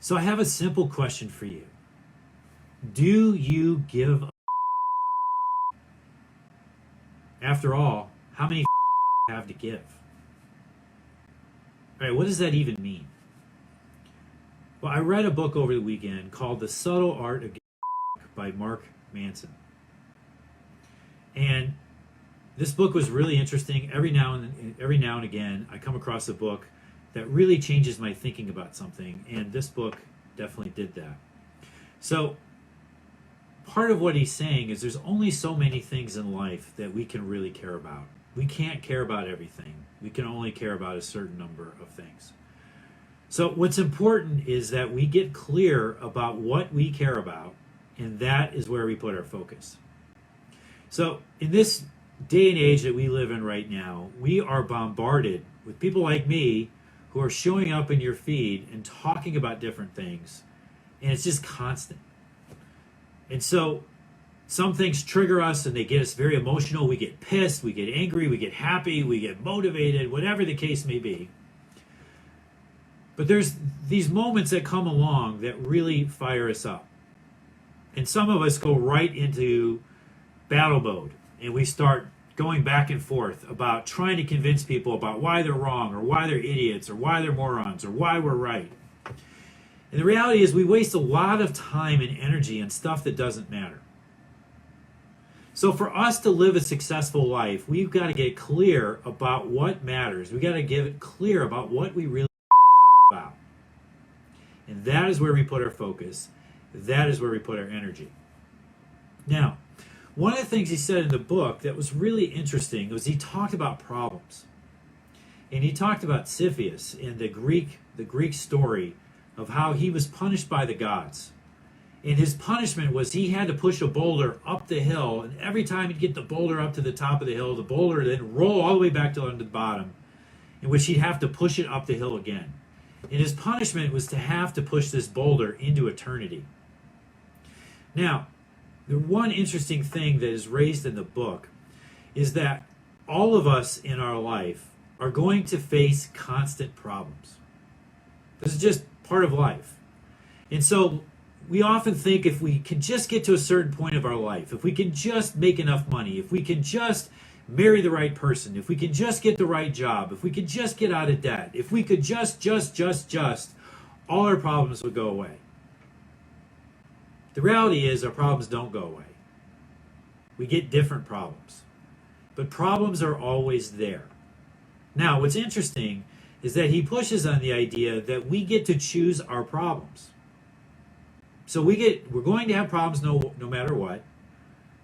So I have a simple question for you. Do you give a After all, how many have to give? All right, what does that even mean? Well, I read a book over the weekend called The Subtle Art of Giving by Mark Manson. And this book was really interesting. Every now and again, I come across a book that really changes my thinking about something, and this book definitely did that. So part of what he's saying is there's only so many things in life that we can really care about. We can't care about everything. We can only care about a certain number of things. So what's important is that we get clear about what we care about, and that is where we put our focus. So in this day and age that we live in right now, we are bombarded with people like me who are showing up in your feed and talking about different things, and it's just constant. And so some things trigger us and they get us very emotional. We get pissed, we get angry, we get happy, we get motivated, whatever the case may be. But there's these moments that come along that really fire us up. And some of us go right into battle mode and we start going back and forth about trying to convince people about why they're wrong or why they're idiots or why they're morons or why we're right. And the reality is we waste a lot of time and energy on stuff that doesn't matter. So for us to live a successful life, we've got to get clear about what matters. We've got to get clear about what we really about. And that is where we put our focus. That is where we put our energy. Now, one of the things he said in the book that was really interesting was he talked about problems. And he talked about Sisyphus in the Greek story of how he was punished by the gods. And his punishment was he had to push a boulder up the hill, and every time he'd get the boulder up to the top of the hill, the boulder would then roll all the way back to the bottom, in which he'd have to push it up the hill again. And his punishment was to have to push this boulder into eternity. Now, the one interesting thing that is raised in the book is that all of us in our life are going to face constant problems. This is just part of life. And so we often think if we can just get to a certain point of our life, if we can just make enough money, if we can just marry the right person, if we can just get the right job, if we could just get out of debt, if we could just, all our problems would go away. The reality is our problems don't go away. We get different problems. But problems are always there. Now, what's interesting is that he pushes on the idea that we get to choose our problems. So we're going to have problems no matter what,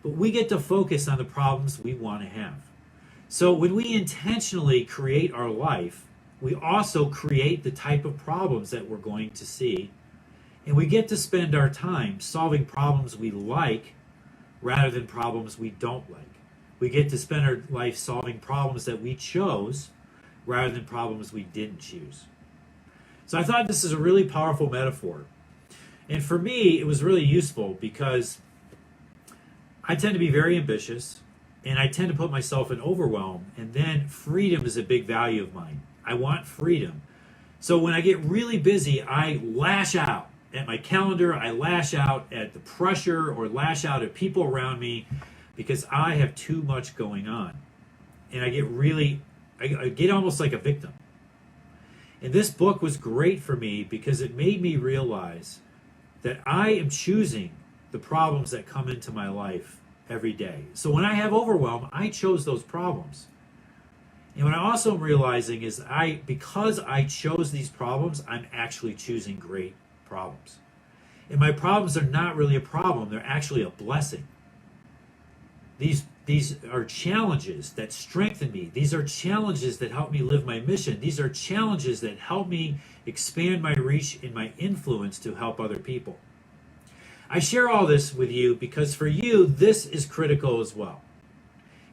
but we get to focus on the problems we want to have. So when we intentionally create our life, we also create the type of problems that we're going to see, and we get to spend our time solving problems we like rather than problems we don't like. We get to spend our life solving problems that we chose rather than problems we didn't choose. So I thought this is a really powerful metaphor. And for me, it was really useful because I tend to be very ambitious and I tend to put myself in overwhelm, and then freedom is a big value of mine. I want freedom. So when I get really busy, I lash out at my calendar, I lash out at the pressure or lash out at people around me because I have too much going on. And I get almost like a victim. And this book was great for me because it made me realize that I am choosing the problems that come into my life every day. So when I have overwhelm, I chose those problems. And what I also am realizing is because I chose these problems, I'm actually choosing great problems. And my problems are not really a problem, they're actually a blessing. These are challenges that strengthen me. These are challenges that help me live my mission. These are challenges that help me expand my reach and my influence to help other people. I share all this with you because for you, this is critical as well.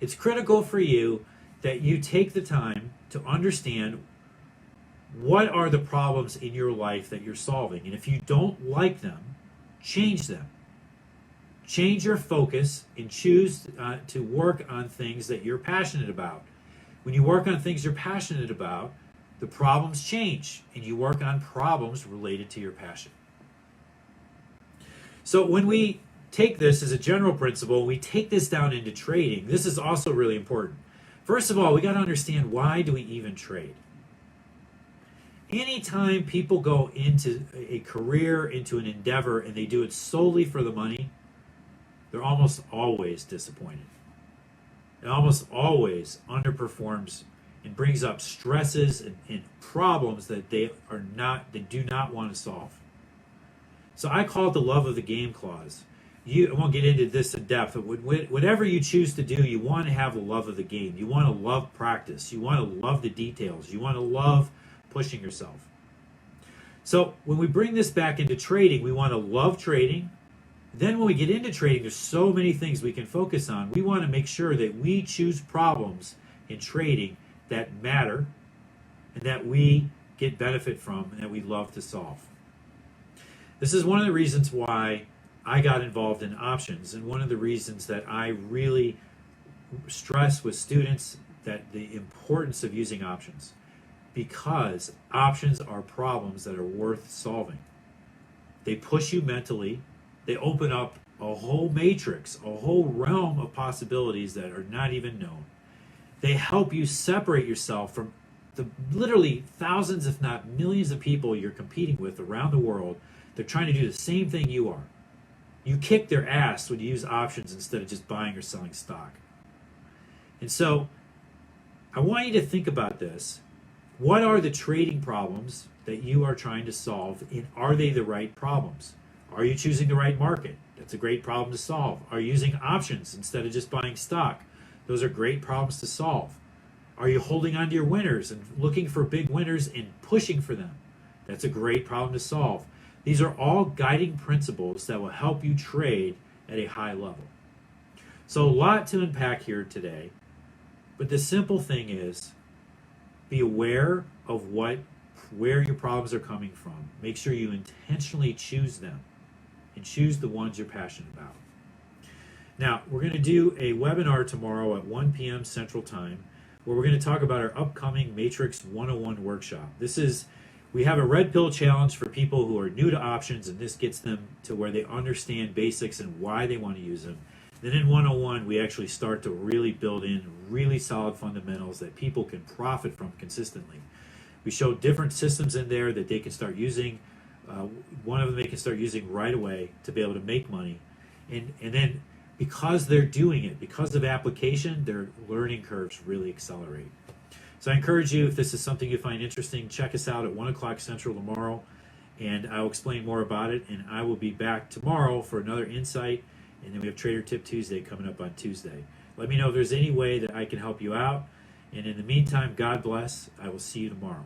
It's critical for you that you take the time to understand what are the problems in your life that you're solving. And if you don't like them, change them. Change your focus and choose to work on things that you're passionate about. When you work on things you're passionate about, the problems change, and you work on problems related to your passion. So when we take this as a general principle, we take this down into trading. This is also really important. First of all, we got to understand, why do we even trade? Anytime people go into a career, into an endeavor, and they do it solely for the money, they're almost always disappointed. It almost always underperforms and brings up stresses and problems that they do not want to solve. So I call it the love of the game clause. I won't get into this in depth, but whatever you choose to do, you want to have a love of the game. You want to love practice. You want to love the details. You want to love pushing yourself. So when we bring this back into trading, we want to love trading. Then when we get into trading, there's so many things we can focus on. We want to make sure that we choose problems in trading that matter and that we get benefit from and that we love to solve. This is one of the reasons why I got involved in options, and one of the reasons that I really stress with students that the importance of using options, because options are problems that are worth solving. They push you mentally. They open up a whole matrix, a whole realm of possibilities that are not even known. They help you separate yourself from the literally thousands, if not millions of people you're competing with around the world. They're trying to do the same thing you are. You kick their ass when you use options instead of just buying or selling stock. And so I want you to think about this. What are the trading problems that you are trying to solve, and are they the right problems? Are you choosing the right market? That's a great problem to solve. Are you using options instead of just buying stock? Those are great problems to solve. Are you holding on to your winners and looking for big winners and pushing for them? That's a great problem to solve. These are all guiding principles that will help you trade at a high level. So a lot to unpack here today, but the simple thing is, be aware of where your problems are coming from. Make sure you intentionally choose them and choose the ones you're passionate about. Now, we're going to do a webinar tomorrow at 1 p.m. Central Time, where we're going to talk about our upcoming Matrix 101 workshop. We have a red pill challenge for people who are new to options, and this gets them to where they understand basics and why they want to use them. Then in 101, we actually start to really build in really solid fundamentals that people can profit from consistently. We show different systems in there that they can start using. One of them they can start using right away to be able to make money. And then because they're doing it, because of application, their learning curves really accelerate. So I encourage you, if this is something you find interesting, check us out at 1 o'clock Central tomorrow, and I'll explain more about it. And I will be back tomorrow for another insight, and then we have Trader Tip Tuesday coming up on Tuesday. Let me know if there's any way that I can help you out. And in the meantime, God bless. I will see you tomorrow.